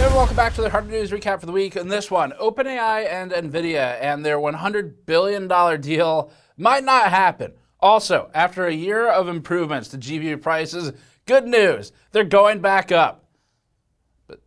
Hey, welcome back to the Hard News Recap for the week. In this one, OpenAI and NVIDIA and their $100 billion deal might not happen. Also, after a year of improvements to GPU prices, good news, they're going back up. But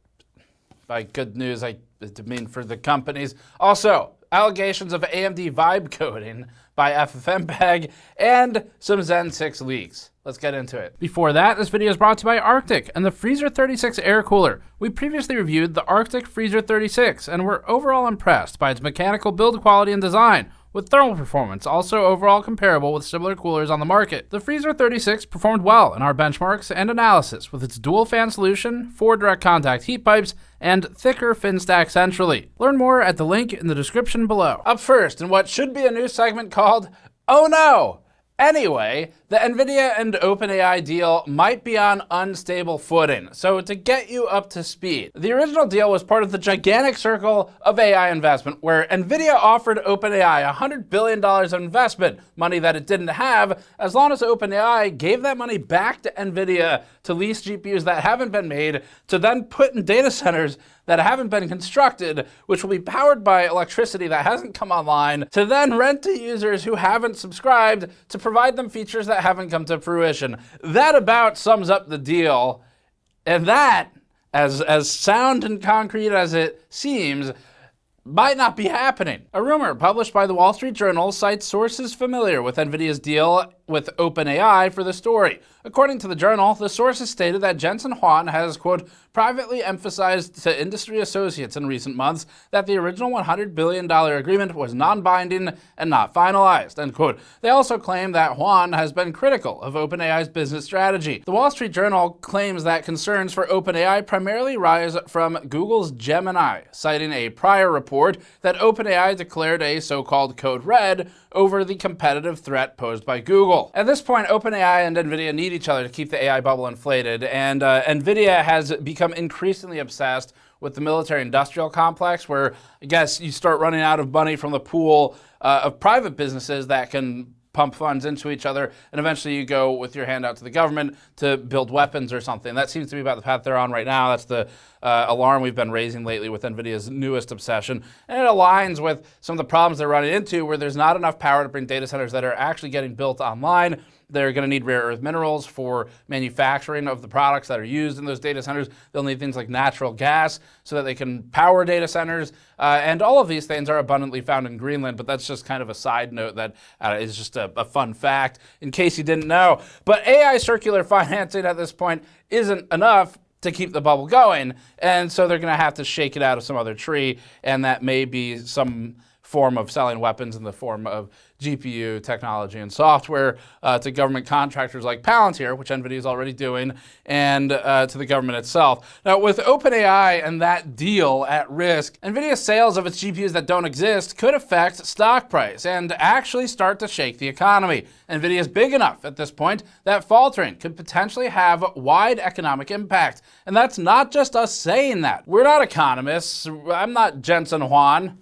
by good news, I mean for the companies. Also, allegations of AMD vibe coding by FFmpeg and some Zen 6 leaks. Let's get into it. Before that, this video is brought to you by Arctic and the Freezer 36 air cooler. We previously reviewed the Arctic Freezer 36 and were overall impressed by its mechanical build quality and design, with thermal performance also overall comparable with similar coolers on the market. The Freezer 36 performed well in our benchmarks and analysis with its dual fan solution, 4 direct contact heat pipes, and thicker fin stack centrally. Learn more at the link in the description below. Up first, in what should be a new segment called Oh No! Anyway, the NVIDIA and OpenAI deal might be on unstable footing, so to get you up to speed, the original deal was part of the gigantic circle of AI investment where NVIDIA offered OpenAI $100 billion of investment, money that it didn't have, as long as OpenAI gave that money back to NVIDIA to lease GPUs that haven't been made, to then put in data centers that haven't been constructed, which will be powered by electricity that hasn't come online, to then rent to users who haven't subscribed to provide them features that haven't come to fruition. That about sums up the deal. And that, as sound and concrete as it seems, might not be happening. A rumor published by the Wall Street Journal cites sources familiar with NVIDIA's deal with OpenAI for the story. According to the journal, the sources stated that Jensen Huang has, quote, privately emphasized to industry associates in recent months that the original $100 billion agreement was non-binding and not finalized, end quote. They also claim that Huang has been critical of OpenAI's business strategy. The Wall Street Journal claims that concerns for OpenAI primarily rise from Google's Gemini, citing a prior report that OpenAI declared a so-called code red over the competitive threat posed by Google. At this point, OpenAI and NVIDIA need each other to keep the AI bubble inflated, and NVIDIA has become increasingly obsessed with the military-industrial complex, where I guess you start running out of money from the pool of private businesses that can pump funds into each other, and eventually you go with your hand out to the government to build weapons or something. That seems to be about the path they're on right now. That's the alarm we've been raising lately with NVIDIA's newest obsession. And it aligns with some of the problems they're running into where there's not enough power to bring data centers that are actually getting built online. They're going to need rare earth minerals for manufacturing of the products that are used in those data centers. They'll need things like natural gas so that they can power data centers. And all of these things are abundantly found in Greenland, but that's just kind of a side note that is just a fun fact in case you didn't know. But AI circular financing at this point isn't enough to keep the bubble going, and so they're going to have to shake it out of some other tree, and that may be some form of selling weapons in the form of GPU technology and software to government contractors like Palantir, which NVIDIA is already doing, and to the government itself. Now, with OpenAI and that deal at risk, NVIDIA's sales of its GPUs that don't exist could affect stock price and actually start to shake the economy. NVIDIA is big enough at this point that faltering could potentially have wide economic impact. And that's not just us saying that. We're not economists. I'm not Jensen Huang.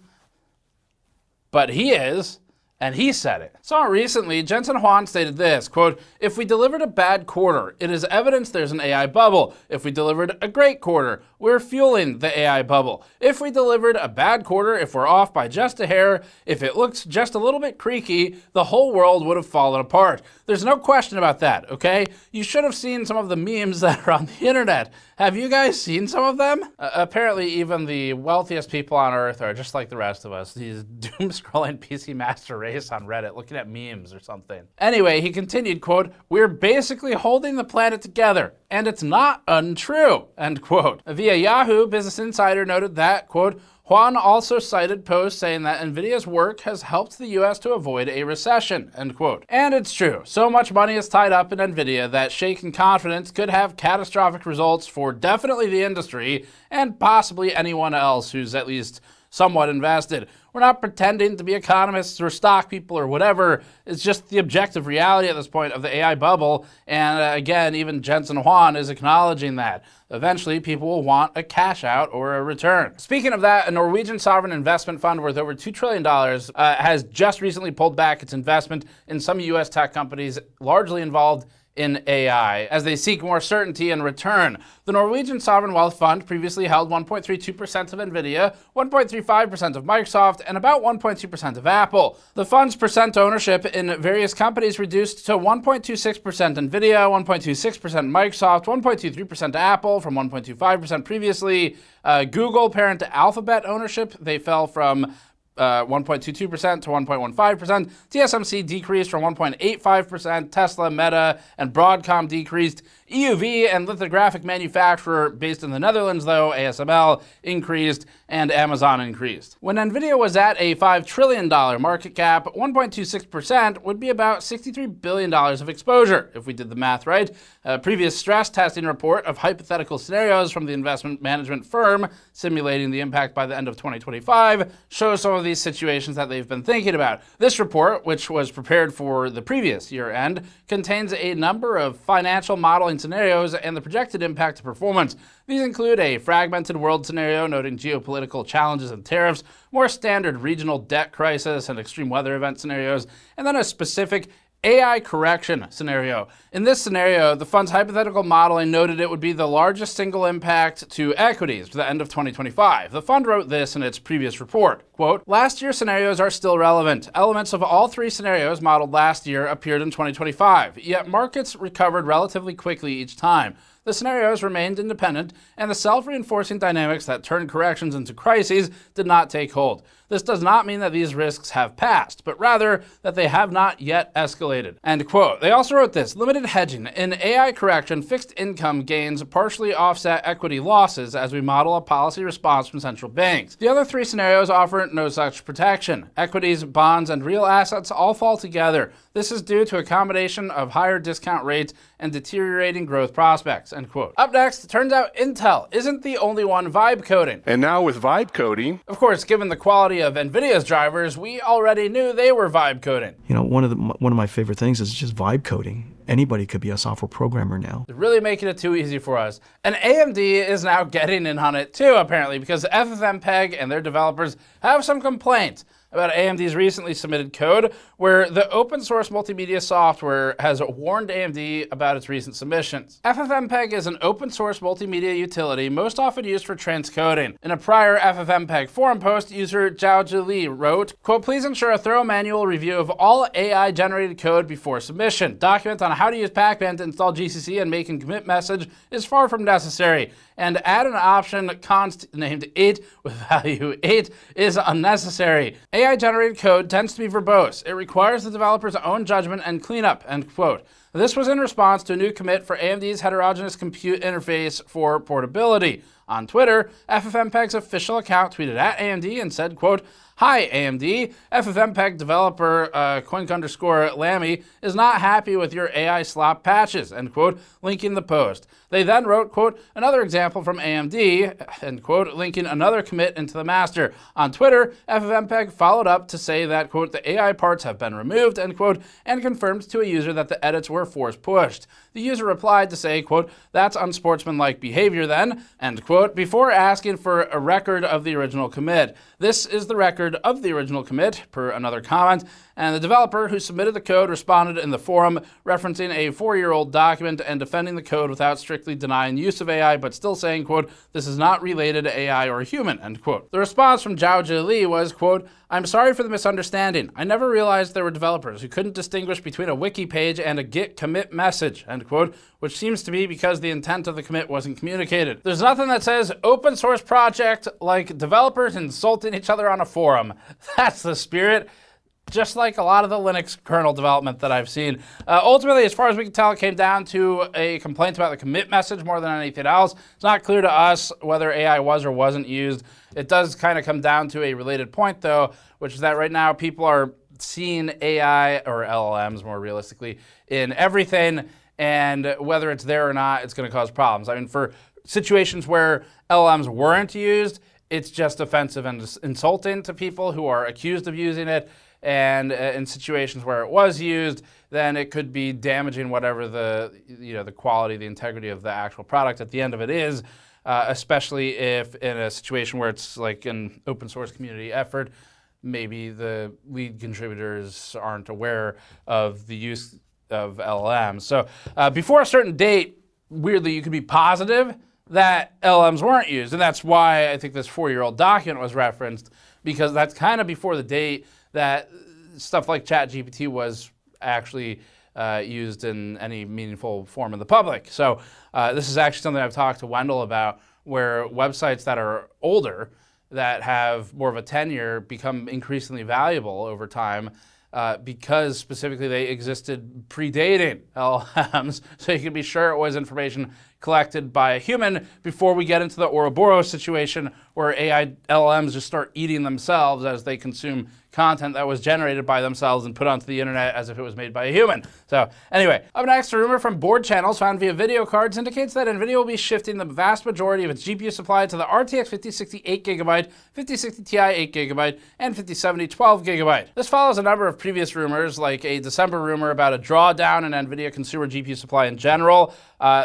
But he is, and he said it. So recently, Jensen Huang stated this, quote, if we delivered a bad quarter, it is evidence there's an AI bubble. If we delivered a great quarter, we're fueling the AI bubble. If we delivered a bad quarter, if we're off by just a hair, if it looks just a little bit creaky, the whole world would have fallen apart. There's no question about that, okay? You should have seen some of the memes that are on the internet. Have you guys seen some of them? Apparently, even the wealthiest people on Earth are just like the rest of us. These doom-scrolling PC master race on Reddit looking at memes or something. Anyway, he continued, quote, we're basically holding the planet together, and it's not untrue, end quote. Via Yahoo, Business Insider noted that, quote, Huang also cited posts saying that NVIDIA's work has helped the US to avoid a recession, end quote. And it's true. So much money is tied up in NVIDIA that shaken confidence could have catastrophic results for definitely the industry and possibly anyone else who's at least somewhat invested. We're not pretending to be economists or stock people or whatever. It's just the objective reality at this point of the AI bubble. And again, even Jensen Huang is acknowledging that. Eventually, people will want a cash out or a return. Speaking of that, a Norwegian sovereign investment fund worth over $2 trillion has just recently pulled back its investment in some US tech companies largely involved in AI as they seek more certainty in return. The Norwegian sovereign wealth fund previously held 1.32% of NVIDIA, 1.35% of Microsoft, and about 1.2% of Apple. The fund's percent ownership in various companies reduced to 1.26% NVIDIA, 1.26% Microsoft, 1.23% Apple from 1.25% previously. Google, parent to Alphabet ownership, they fell from 1.22% to 1.15%. TSMC decreased from 1.85%. Tesla, Meta, and Broadcom decreased. EUV and lithographic manufacturer based in the Netherlands, though, ASML, increased, and Amazon increased. When NVIDIA was at a $5 trillion market cap, 1.26% would be about $63 billion of exposure, if we did the math right. A previous stress testing report of hypothetical scenarios from the investment management firm simulating the impact by the end of 2025 shows some of these situations that they've been thinking about. This report, which was prepared for the previous year end, contains a number of financial modeling scenarios and the projected impact to performance. These include a fragmented world scenario noting geopolitical challenges and tariffs, more standard regional debt crisis and extreme weather event scenarios, and then a specific AI correction scenario. In this scenario, the fund's hypothetical modeling noted it would be the largest single impact to equities to the end of 2025. The fund wrote this in its previous report, quote, "Last year's scenarios are still relevant. Elements of all three scenarios modeled last year appeared in 2025, yet markets recovered relatively quickly each time. The scenarios remained independent, and the self-reinforcing dynamics that turned corrections into crises did not take hold. This does not mean that these risks have passed, but rather that they have not yet escalated." End quote. They also wrote this: "Limited hedging. In AI correction, fixed income gains partially offset equity losses as we model a policy response from central banks. The other three scenarios offer no such protection. Equities, bonds, and real assets all fall together. This is due to a combination of higher discount rates and deteriorating growth prospects." End quote. Up next, it turns out Intel isn't the only one vibe coding. And now with vibe coding, of course, given the quality of NVIDIA's drivers, we already knew they were vibe coding. You know, one of my favorite things is just vibe coding. Anybody could be a software programmer now. They're really making it too easy for us. And AMD is now getting in on it too, apparently, because FFmpeg and their developers have some complaints about AMD's recently submitted code where the open source multimedia software has warned AMD about its recent submissions. FFmpeg is an open source multimedia utility most often used for transcoding. In a prior FFmpeg forum post, user Gaglione wrote, quote, "Please ensure a thorough manual review of all AI generated code before submission. Document on how to use Pacman to install GCC and make and commit message is far from necessary. And add an option const named 8 with value 8 is unnecessary. AI generated code tends to be verbose. It requires the developer's own judgment and cleanup," end quote. This was in response to a new commit for AMD's heterogeneous compute interface for portability. On Twitter, FFmpeg's official account tweeted at AMD and said, quote, "Hi, AMD. FFmpeg developer Quink_Lammy is not happy with your AI slop patches," end quote, linking the post. They then wrote, quote, "Another example from AMD," end quote, linking another commit into the master. On Twitter, FFmpeg followed up to say that, quote, "The AI parts have been removed," end quote, and confirmed to a user that the edits were force pushed. The user replied to say, quote, "That's unsportsmanlike behavior then," end quote, before asking for a record of the original commit. This is the record of the original commit, per another comment, and the developer who submitted the code responded in the forum, referencing a 4-year-old document and defending the code without strictly denying use of AI, but still saying, quote, "This is not related to AI or human," end quote. The response from Gaglione was, quote, "I'm sorry for the misunderstanding. I never realized there were developers who couldn't distinguish between a wiki page and a git commit message," end quote, which seems to be because the intent of the commit wasn't communicated. There's nothing that says open source project like developers insulting each other on a forum. That's the spirit. Just like a lot of the Linux kernel development that I've seen. Ultimately, as far as we can tell, it came down to a complaint about the commit message more than anything else. It's not clear to us whether AI was or wasn't used. It does kind of come down to a related point, though, which is that right now people are seeing AI, or LLMs more realistically, in everything, and whether it's there or not, it's going to cause problems. I mean, for situations where LLMs weren't used, it's just offensive and insulting to people who are accused of using it. And in situations where it was used, then it could be damaging whatever the quality, the integrity of the actual product at the end of it is, especially if in a situation where it's like an open source community effort, maybe the lead contributors aren't aware of the use of LLMs. So before a certain date, weirdly, you could be positive that LLMs weren't used. And that's why I think this 4-year-old document was referenced, because that's kind of before the date that stuff like ChatGPT was actually used in any meaningful form in the public. So this is actually something I've talked to Wendell about, where websites that are older, that have more of a tenure, become increasingly valuable over time because specifically they existed predating LLMs. So you can be sure it was information collected by a human before we get into the Ouroboros situation where AI LLMs just start eating themselves as they consume content that was generated by themselves and put onto the internet as if it was made by a human. So anyway, up next, a rumor from board channels found via video cards indicates that NVIDIA will be shifting the vast majority of its GPU supply to the RTX 5060 8GB, 5060 Ti 8GB, and 5070 12GB. This follows a number of previous rumors, like a December rumor about a drawdown in NVIDIA consumer GPU supply in general.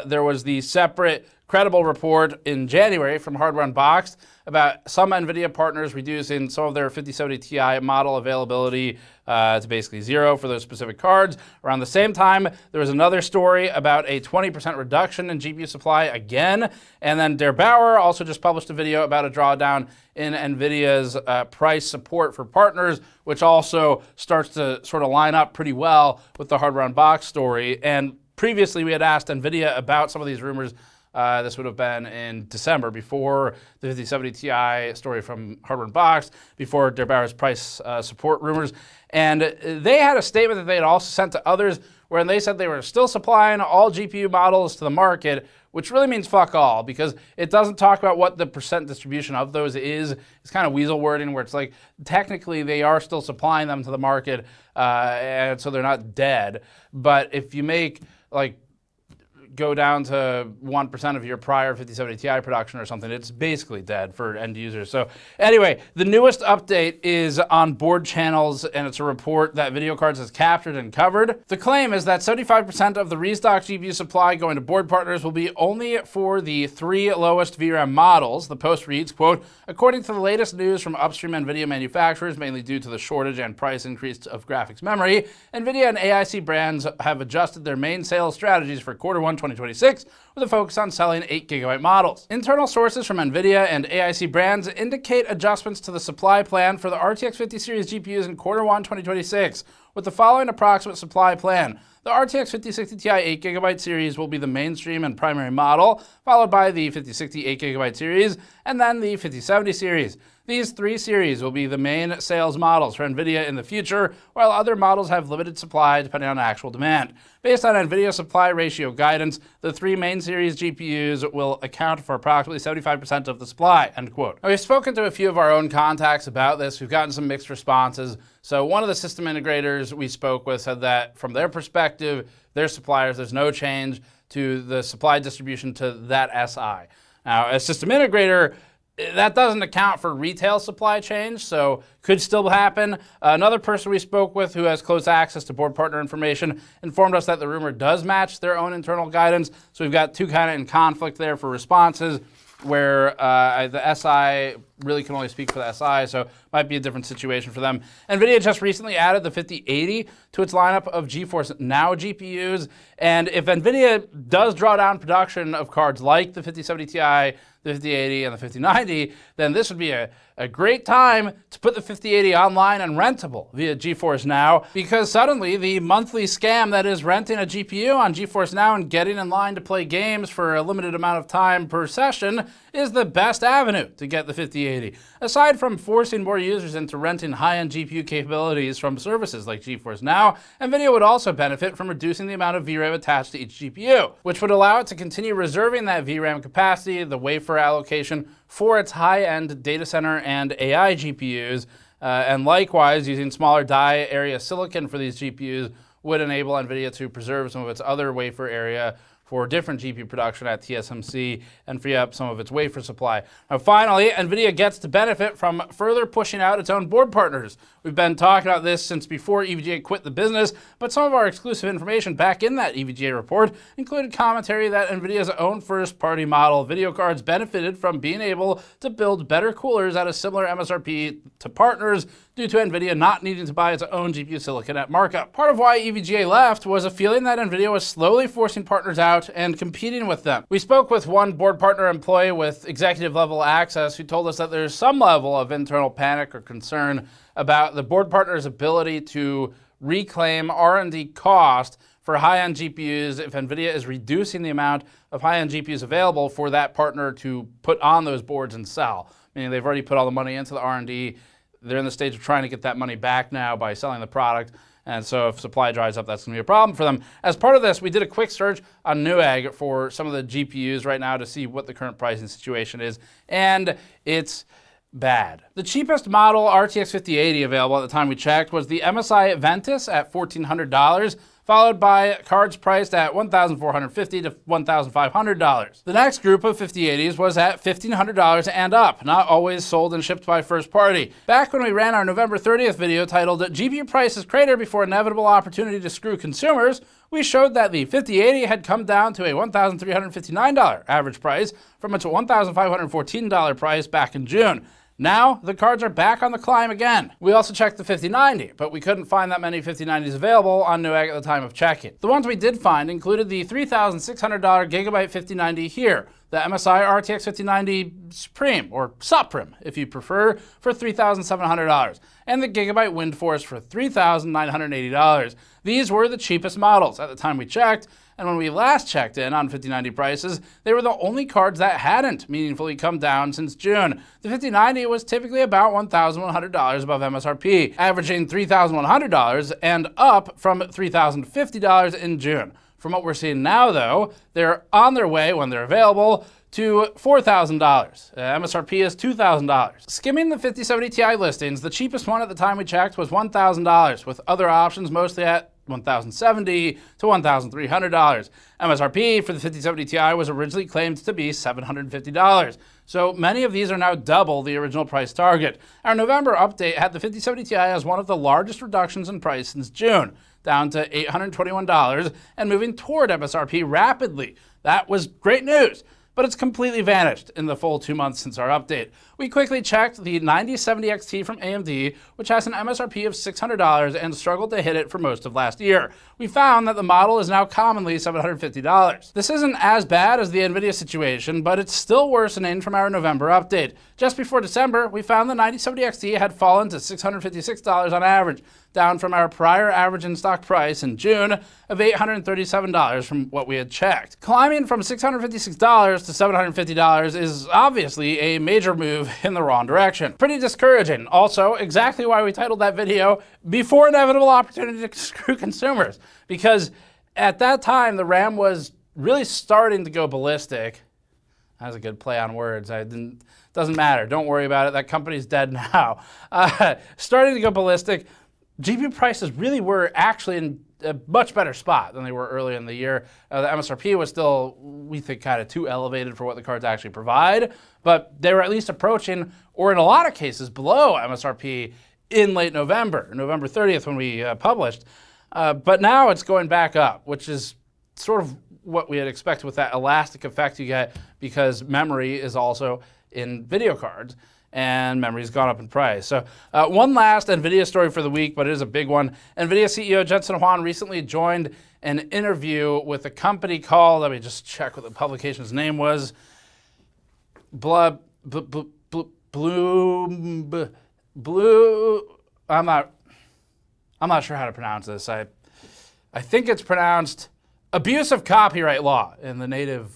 There was the separate credible report in January from Hardware Unboxed about some NVIDIA partners reducing some of their 5070 Ti model availability to basically zero for those specific cards. Around the same time, there was another story about a 20% reduction in GPU supply again. And then Der Bauer also just published a video about a drawdown in NVIDIA's price support for partners, which also starts to sort of line up pretty well with the Hardware Unboxed story. And previously, we had asked NVIDIA about some of these rumors. This would have been in December, before the 5070 Ti story from Hardware Unboxed, before Der Bauer's price support rumors. And they had a statement that they had also sent to others, where they said they were still supplying all GPU models to the market, which really means fuck all, because it doesn't talk about what the percent distribution of those is. It's kind of weasel wording, where it's like, technically they are still supplying them to the market, and so they're not dead. But if you make, like, go down to 1% of your prior 5070 Ti production or something, it's basically dead for end users. So anyway, the newest update is on board channels, and it's a report that Video Cards has captured and covered. The claim is that 75% of the restock GPU supply going to board partners will be only for the 3 lowest VRAM models. The post reads, quote, according to the latest news from upstream NVIDIA manufacturers, mainly due to the shortage and price increase of graphics memory, NVIDIA and AIC brands have adjusted their main sales strategies for Q1 2026 with a focus on selling 8GB models. Internal sources from NVIDIA and AIC brands indicate adjustments to the supply plan for the RTX 50 series GPUs in Q1 2026 with the following approximate supply plan. The RTX 5060 Ti 8GB series will be the mainstream and primary model, followed by the 5060 8GB series, and then the 5070 series. These 3 series will be the main sales models for NVIDIA in the future, while other models have limited supply depending on actual demand. Based on NVIDIA supply ratio guidance, the 3 main series GPUs will account for approximately 75% of the supply, end quote. Now, we've spoken to a few of our own contacts about this. We've gotten some mixed responses. So one of the system integrators we spoke with said that from their perspective, their suppliers, there's no change to the supply distribution to that SI. Now, as system integrator, that doesn't account for retail supply change, so could still happen. Another person we spoke with who has close access to board partner information informed us that the rumor does match their own internal guidance. So we've got two kind of in conflict there for responses, where the SI really can only speak for the SI, so might be a different situation for them. NVIDIA just recently added the 5080 to its lineup of GeForce Now GPUs, and if NVIDIA does draw down production of cards like the 5070 Ti, the 5080, and the 5090, then this would be a great time to put the 5080 online and rentable via GeForce Now, because suddenly the monthly scam that is renting a GPU on GeForce Now and getting in line to play games for a limited amount of time per session is the best avenue to get the 5080. Aside from forcing more users into renting high-end GPU capabilities from services like GeForce Now, NVIDIA would also benefit from reducing the amount of VRAM attached to each GPU, which would allow it to continue reserving that VRAM capacity, the wafer allocation, for its high-end data center and AI GPUs, and likewise using smaller die area silicon for these GPUs would enable NVIDIA to preserve some of its other wafer area for different GPU production at TSMC and free up some of its wafer supply. Now, finally, NVIDIA gets to benefit from further pushing out its own board partners. We've been talking about this since before EVGA quit the business, but some of our exclusive information back in that EVGA report included commentary that NVIDIA's own first-party model video cards benefited from being able to build better coolers at a similar MSRP to partners due to NVIDIA not needing to buy its own GPU silicon at markup. Part of why EVGA left was a feeling that NVIDIA was slowly forcing partners out and competing with them. We spoke with one board partner employee with executive level access who told us that there's some level of internal panic or concern about the board partner's ability to reclaim R&D cost for high-end GPUs if NVIDIA is reducing the amount of high-end GPUs available for that partner to put on those boards and sell. Meaning they've already put all the money into the R&D. They're in the stage of trying to get that money back now by selling the product. And so if supply dries up, that's going to be a problem for them. As part of this, we did a quick search on Newegg for some of the GPUs right now to see what the current pricing situation is. And it's bad. The cheapest model RTX 5080 available at the time we checked was the MSI Ventus at $1,400, followed by cards priced at $1,450 to $1,500. The next group of 5080s was at $1,500 and up, not always sold and shipped by first party. Back when we ran our November 30th video titled GPU Prices Crater Before Inevitable Opportunity to Screw Consumers, we showed that the 5080 had come down to a $1,359 average price from its $1,514 price back in June. Now, the cards are back on the climb again. We also checked the 5090, but we couldn't find that many 5090s available on Newegg at the time of checking. The ones we did find included the $3,600 Gigabyte 5090 here, the MSI RTX 5090 Supreme, or Supreme if you prefer, for $3,700, and the Gigabyte Windforce for $3,980. These were the cheapest models at the time we checked, and when we last checked in on 5090 prices, they were the only cards that hadn't meaningfully come down since June. The 5090 was typically about $1,100 above MSRP, averaging $3,100 and up from $3,050 in June. From what we're seeing now, though, they're on their way, when they're available, to $4,000. MSRP is $2,000. Skimming the 5070 Ti listings, the cheapest one at the time we checked was $1,000, with other options mostly at $1,070 to $1,300. MSRP for the 5070 Ti was originally claimed to be $750. So many of these are now double the original price target. Our November update had the 5070 Ti as one of the largest reductions in price since June, down to $821 and moving toward MSRP rapidly. That was great news, but it's completely vanished in the full 2 months since our update. We quickly checked the 9070 XT from AMD, which has an MSRP of $600 and struggled to hit it for most of last year. We found that the model is now commonly $750. This isn't as bad as the NVIDIA situation, but it's still worsening from our November update. Just before December, we found the 9070 XT had fallen to $656 on average, down from our prior average in stock price in June of $837 from what we had checked. Climbing from $656 to $750 is obviously a major move in the wrong direction. Pretty discouraging. Also, exactly why we titled that video, Before Inevitable Opportunity to Screw Consumers, because at that time the RAM was really starting to go ballistic. That was a good play on words. Doesn't matter. Don't worry about it. That company's dead now. Starting to go ballistic. GPU prices really were actually in a much better spot than they were earlier in the year. The MSRP was still, we think, kind of too elevated for what the cards actually provide, but they were at least approaching, or in a lot of cases, below MSRP in late November, November 30th when we published. But now it's going back up, which is sort of what we had expected with that elastic effect you get because memory is also in video cards, and memory's gone up in price. So one last NVIDIA story for the week, but it is a big one. NVIDIA CEO Jensen Huang recently joined an interview with a company called, let me just check what the publication's name was, I'm not sure how to pronounce this. I think it's pronounced abuse of copyright law in the native,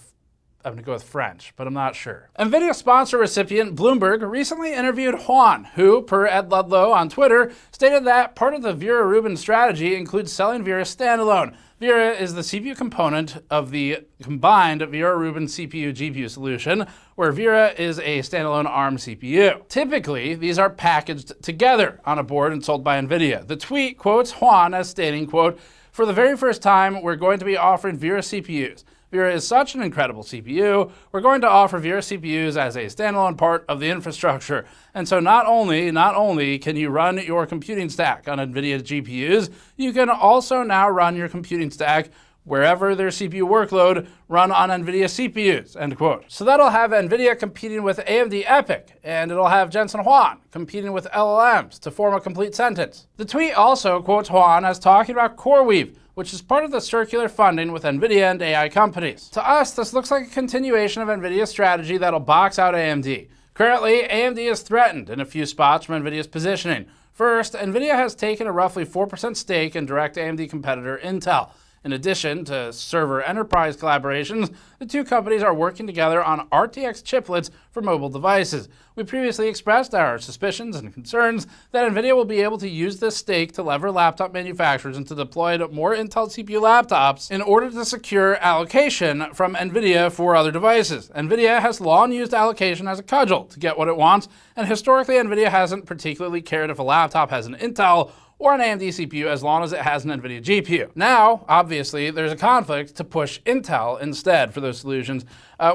I'm going to go with French, but I'm not sure. NVIDIA sponsor recipient Bloomberg recently interviewed Huang, who, per Ed Ludlow on Twitter, stated that part of the Vera Rubin strategy includes selling Vera standalone. Vera is the CPU component of the combined Vera Rubin CPU-GPU solution, where Vera is a standalone ARM CPU. Typically, these are packaged together on a board and sold by NVIDIA. The tweet quotes Huang as stating, quote, "For the very first time, we're going to be offering Vera CPUs. Vera is such an incredible CPU, we're going to offer Vera CPUs as a standalone part of the infrastructure. And so not only can you run your computing stack on NVIDIA GPUs, you can also now run your computing stack wherever their CPU workload run on NVIDIA CPUs, end quote. So that'll have NVIDIA competing with AMD EPYC, and it'll have Jensen Huang competing with LLMs to form a complete sentence. The tweet also quotes Huang as talking about CoreWeave, which is part of the circular funding with NVIDIA and AI companies. To us, this looks like a continuation of NVIDIA's strategy that'll box out AMD. Currently, AMD is threatened in a few spots from NVIDIA's positioning. First, NVIDIA has taken a roughly 4% stake in direct AMD competitor Intel. In addition to server enterprise collaborations, the two companies are working together on RTX chiplets for mobile devices. We previously expressed our suspicions and concerns that NVIDIA will be able to use this stake to lever laptop manufacturers into deploying more Intel CPU laptops in order to secure allocation from NVIDIA for other devices. NVIDIA has long used allocation as a cudgel to get what it wants, and historically NVIDIA hasn't particularly cared if a laptop has an Intel or an AMD CPU as long as it has an NVIDIA GPU. Now, obviously, there's a conflict to push Intel instead for those solutions.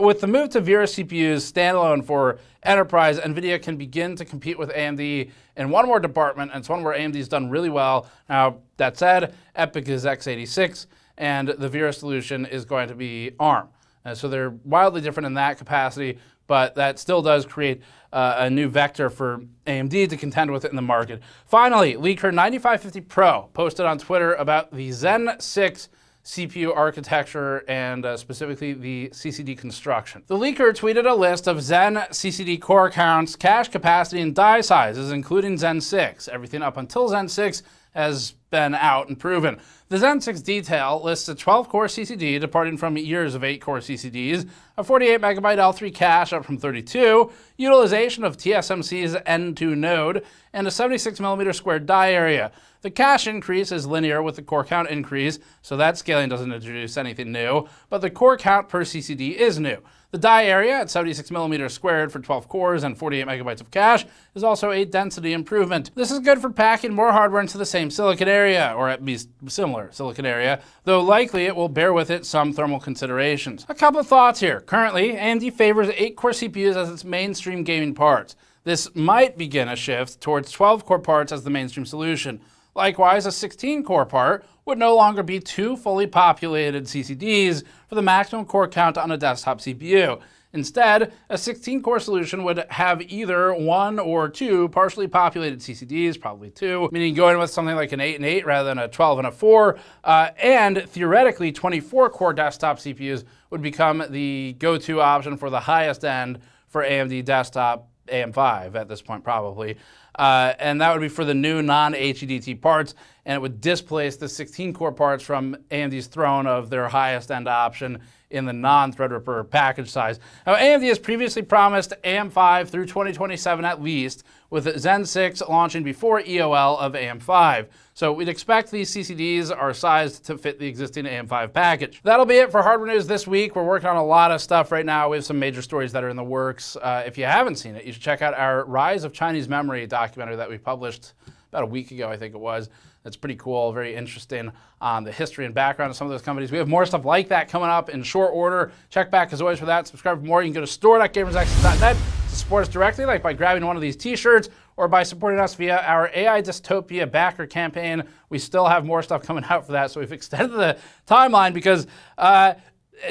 With the move to Vera CPUs standalone for enterprise, NVIDIA can begin to compete with AMD in one more department, and it's one where AMD's done really well. Now, that said, EPYC is x86, and the Vera solution is going to be ARM. So they're wildly different in that capacity, but that still does create a new vector for AMD to contend with it in the market. Finally, leaker 9550 Pro posted on Twitter about the Zen 6 CPU architecture and specifically the CCD construction. The leaker tweeted a list of Zen CCD core counts, cache capacity, and die sizes, including Zen 6. Everything up until Zen 6 has been out and proven. The Zen 6 detail lists a 12-core CCD departing from years of 8-core CCDs, a 48MB L3 cache up from 32, utilization of TSMC's N2 node, and a 76mm squared die area. The cache increase is linear with the core count increase, so that scaling doesn't introduce anything new, but the core count per CCD is new. The die area at 76mm squared for 12 cores and 48MB of cache is also a density improvement. This is good for packing more hardware into the same silicon area, or at least similar silicon area, though likely it will bear with it some thermal considerations. A couple of thoughts here. Currently, AMD favors 8-core CPUs as its mainstream gaming parts. This might begin a shift towards 12-core parts as the mainstream solution. Likewise, a 16-core part would no longer be two fully populated CCDs for the maximum core count on a desktop CPU. Instead, a 16-core solution would have either one or two partially populated CCDs, probably two, meaning going with something like an 8 and 8 rather than a 12 and a 4, and theoretically 24-core desktop CPUs would become the go-to option for the highest end for AMD desktop AM5 at this point probably. And that would be for the new non-HEDT parts, and it would displace the 16-core parts from AMD's throne of their highest end option in the non-Threadripper package size. Now, AMD has previously promised AM5 through 2027 at least, with Zen 6 launching before EOL of AM5. So we'd expect these CCDs are sized to fit the existing AM5 package. That'll be it for hardware news this week. We're working on a lot of stuff right now. We have some major stories that are in the works. If you haven't seen it, you should check out our Rise of Chinese Memory documentary that we published about a week ago, I think it was. It's pretty cool, very interesting on the history and background of some of those companies. We have more stuff like that coming up in short order. Check back as always for that. Subscribe for more. You can go to store.gamersaccess.net to support us directly, like by grabbing one of these t-shirts or by supporting us via our AI Dystopia backer campaign. We still have more stuff coming out for that, so we've extended the timeline because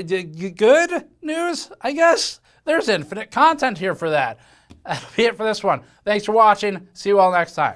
good news, I guess. There's infinite content here for that. That'll be it for this one. Thanks for watching. See you all next time.